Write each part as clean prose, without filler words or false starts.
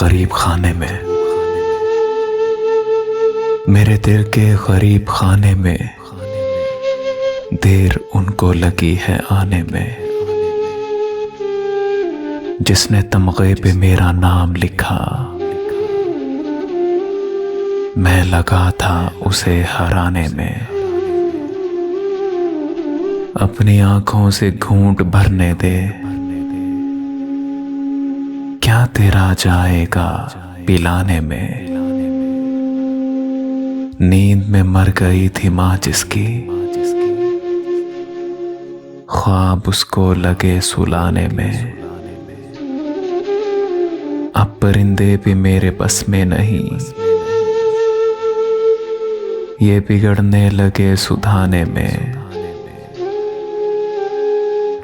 गरीब खाने में, मेरे दिल के गरीब खाने में देर उनको लगी है आने में। जिसने तमगे पे मेरा नाम लिखा, मैं लगा था उसे हराने में। अपनी आंखों से घूंट भरने दे, क्या तेरा जाएगा पिलाने में। नींद में मर गई थी माँ जिसकी, ख्वाब उसको लगे सुलाने में। अब परिंदे भी मेरे बस में नहीं, ये बिगड़ने लगे सुधाने में।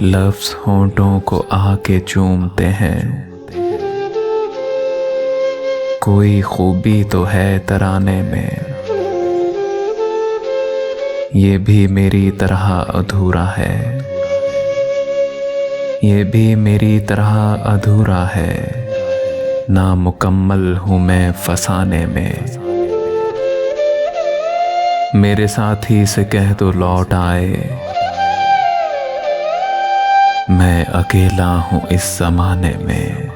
लफ्ज़ होंठों को आके चूमते हैं, कोई खूबी तो है तराने में। ये भी मेरी तरह अधूरा है, ये भी मेरी तरह अधूरा है। ना मुकम्मल हूँ मैं फसाने में। मेरे साथी से कह दो लौट आए, मैं अकेला हूँ इस ज़माने में।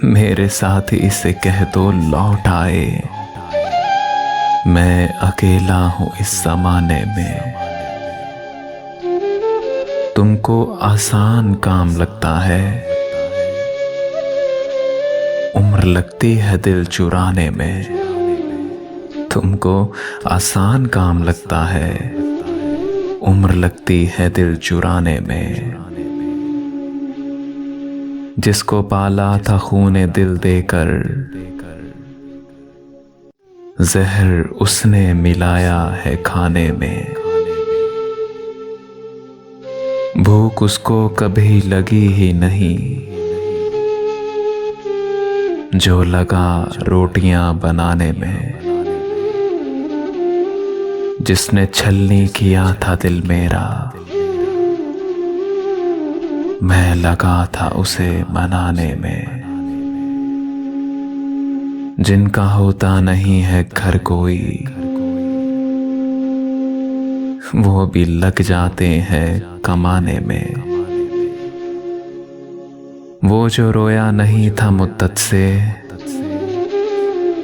मेरे साथी से कह दो लौट आए, मैं अकेला हूँ इस ज़माने में। तुमको आसान काम लगता है, उम्र लगती है दिल चुराने में। तुमको आसान काम लगता है, उम्र लगती है दिल चुराने में। जिसको पाला था खूने दिल देकर, जहर उसने मिलाया है खाने में। भूख उसको कभी लगी ही नहीं, जो लगा रोटियां बनाने में। जिसने छलनी किया था दिल मेरा, मैं लगा था उसे मनाने में। जिनका होता नहीं है घर कोई, वो भी लग जाते हैं कमाने में। वो जो रोया नहीं था मुद्दत से,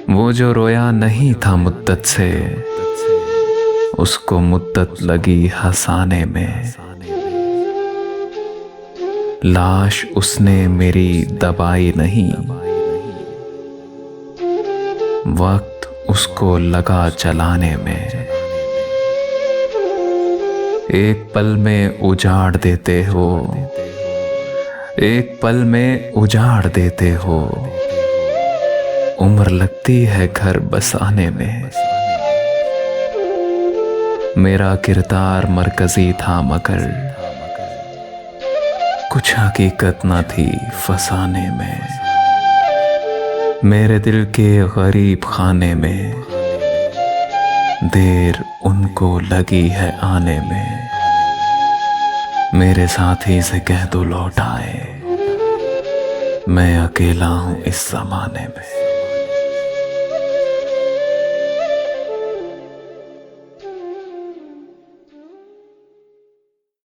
वो जो रोया नहीं था मुद्दत से, उसको मुद्दत लगी हंसाने में। लाश उसने मेरी दबाई नहीं, वक्त उसको लगा चलाने में। एक पल में उजाड़ देते हो, एक पल में उजाड़ देते हो। उम्र लगती है घर बसाने में। मेरा किरदार मरकजी था मगर कुछ हकीकत ना थी फसाने में। मेरे दिल के गरीब खाने में देर उनको लगी है आने में। मेरे साथी से कह दो लौट आए, मैं अकेला हूँ इस ज़माने में।